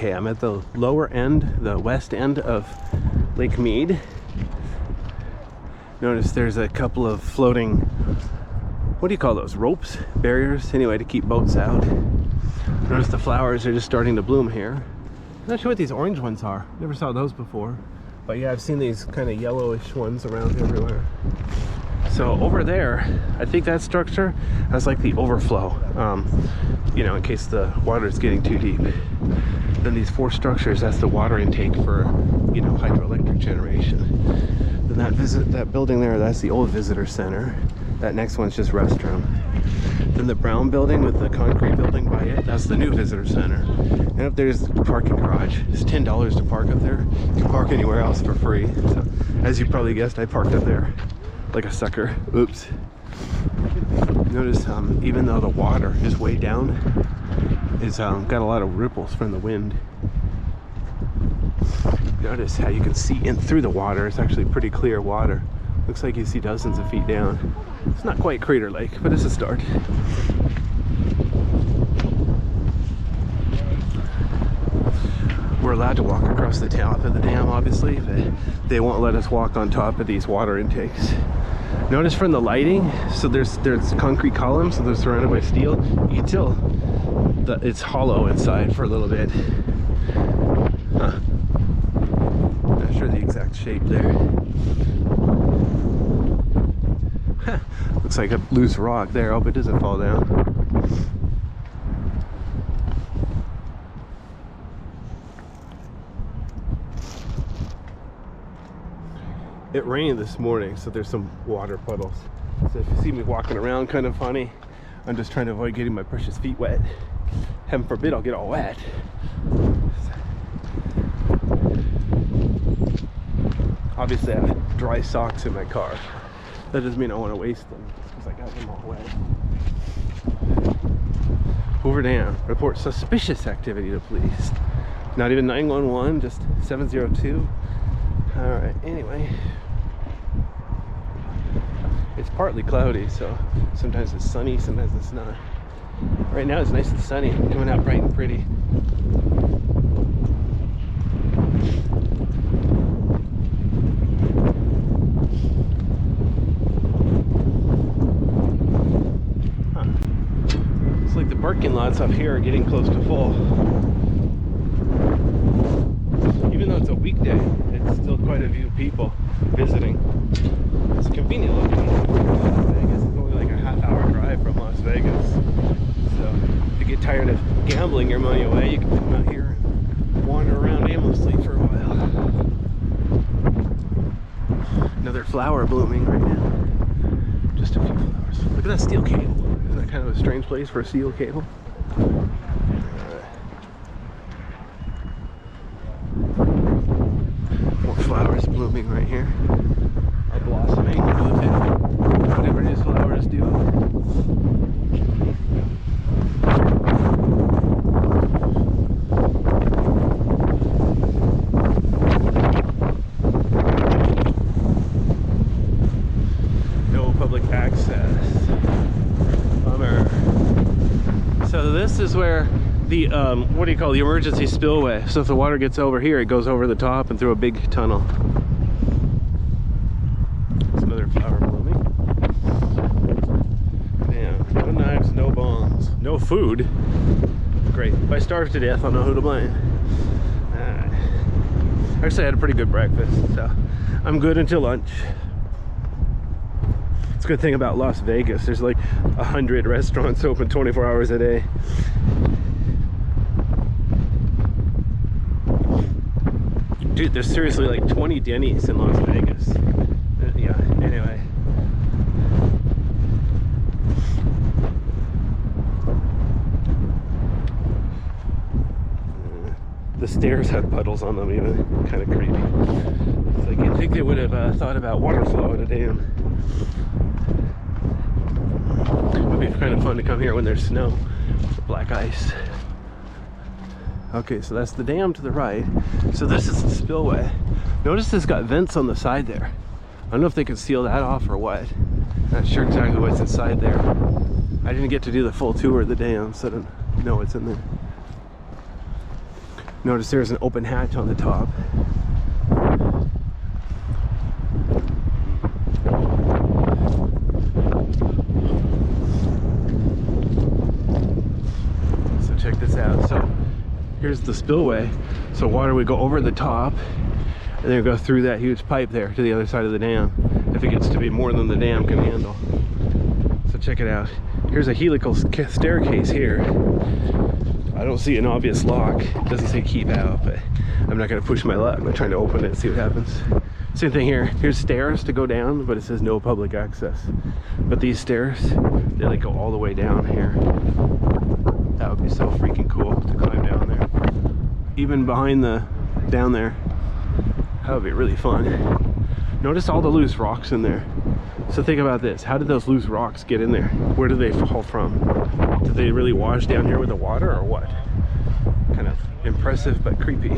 Okay, I'm at the lower end, the west end of Lake Mead. Notice there's a couple of floating, what do you call those, ropes, barriers, anyway, to keep boats out. Notice the flowers are just starting to bloom here. I'm not sure what these orange ones are. Never saw those before. But yeah, I've seen these kind of yellowish ones around everywhere. So over there, I think that structure has like the overflow, you know, in case the water is getting too deep. Then these 4 structures, that's the water intake for, you know, hydroelectric generation. Then that building there, that's the old visitor center. That next one's just restroom. Then the brown building with the concrete building by it, that's the new visitor center. And up there's the parking garage. It's $10 to park up there. You can park anywhere else for free. So, as you probably guessed, I parked up there like a sucker. Oops. Notice even though the water is way down, it's got a lot of ripples from the wind. Notice how you can see in through the water. It's actually pretty clear water. Looks like you see dozens of feet down. It's not quite Crater Lake, but it's a start. We're allowed to walk across the top of the dam, obviously, but they won't let us walk on top of these water intakes. Notice from the lighting, so there's concrete columns, so they're surrounded by steel. You can tell that it's hollow inside for a little bit. Huh. Not sure the exact shape there. Looks like a loose rock there. Hope it doesn't fall down. It rained this morning, so there's some water puddles. So if you see me walking around kind of funny, I'm just trying to avoid getting my precious feet wet. Heaven forbid I'll get all wet. Obviously I have dry socks in my car. That doesn't mean I want to waste them, just because I got them all wet. Hoover Dam reports suspicious activity to police. Not even 911, just 702. Alright, anyway. It's partly cloudy, so sometimes it's sunny, sometimes it's not. Right now it's nice and sunny, coming out bright and pretty. It's like the parking lots up here are getting close to full. Even though it's a weekday, it's still quite a few people visiting. It's convenient looking. Las Vegas is only like a half-hour drive from Las Vegas. So if you get tired of gambling your money away, you can come out here and wander around aimlessly for a while. Another flower blooming right now. Just a few flowers. Look at that steel cable. Isn't that kind of a strange place for a steel cable? More flowers blooming right here. Are blossoming. Whatever these flowers do. No public access. Bummer. So this is where the what do you call the emergency spillway. So if the water gets over here, it goes over the top and through a big tunnel. It's another flower blooming. Damn, no knives, no bombs, no food. Great. If I starve to death, I'll know who to blame. Actually, I had a pretty good breakfast, so I'm good until lunch. It's a good thing about Las Vegas. There's like 100 restaurants open 24 hours a day. Dude, there's seriously like 20 Denny's in Las Vegas. Yeah, anyway. The stairs have puddles on them even. Kind of creepy. It's like you'd think they would have thought about water flow in a dam. It would be kind of fun to come here when there's snow. Black ice. Okay, so that's the dam to the right. So this is the spillway. Notice it's got vents on the side there. I don't know if they can seal that off or what. Not sure exactly what's inside there. I didn't get to do the full tour of the dam, so I don't know what's in there. Notice there's an open hatch on the top. So check this out. So here's the spillway. So water would go over the top and then go through that huge pipe there to the other side of the dam, if it gets to be more than the dam can handle. So check it out. Here's a helical staircase here. I don't see an obvious lock. It doesn't say keep out, but I'm not gonna push my luck. I'm trying to open it and see what happens. Same thing here. Here's stairs to go down, but it says no public access. But these stairs, they like go all the way down here. That would be so freaking cool to climb down there. Even behind the, down there. That would be really fun. Notice all the loose rocks in there. So think about this. How did those loose rocks get in there? Where did they fall from? Did they really wash down here with the water or what? Kind of impressive but creepy.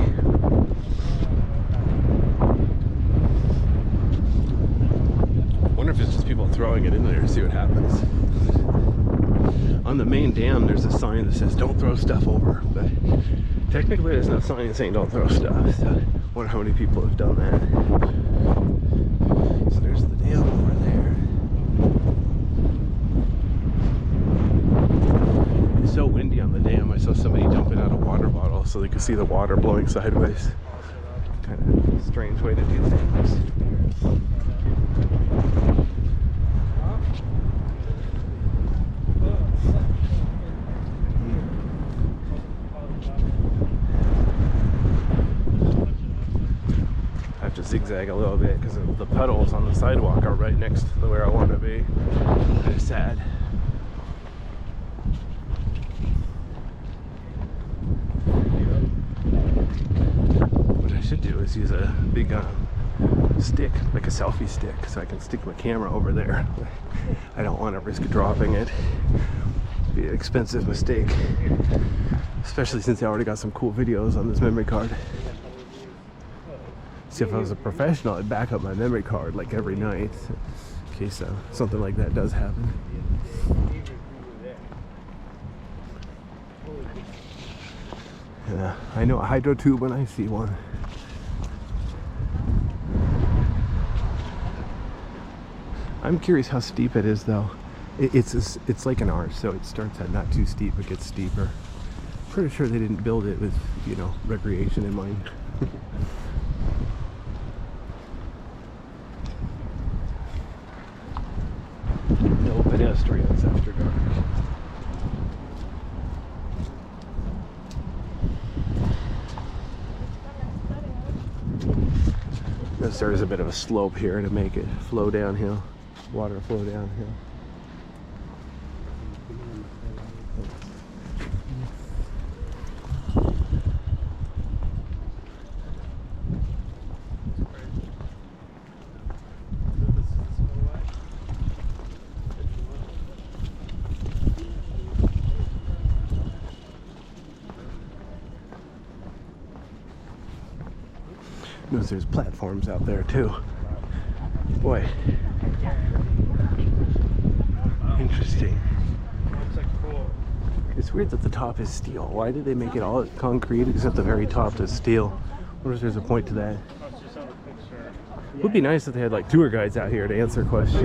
Wonder if it's just people throwing it in there to see what happens. On the main dam there's a sign that says don't throw stuff over, but technically there's no sign saying don't throw stuff. So I wonder how many people have done that. So there's the dam over there. It's so windy on the dam. I saw somebody dumping out a water bottle so they could see the water blowing sideways. Kind of strange way to do things. I have to zigzag a little bit because the puddles on the sidewalk are right next to where I want to be. Kind of sad. What I should do is use a big stick, like a selfie stick, so I can stick my camera over there. I don't want to risk dropping it. It'd be an expensive mistake, especially since I already got some cool videos on this memory card. See, if I was a professional, I'd back up my memory card like every night in case something like that does happen. Yeah, I know a hydro tube when I see one. I'm curious how steep it is though. It's like an arch, so it starts at not too steep but gets steeper. Pretty sure they didn't build it with, you know, recreation in mind. No pedestrians after dark. Notice there is a bit of a slope here to make it flow downhill, water flow downhill. Notice there's platforms out there too. Boy. Interesting. It's weird that the top is steel. Why did they make it all concrete except the very top is steel? I wonder if there's a point to that. It would be nice if they had like tour guides out here to answer questions.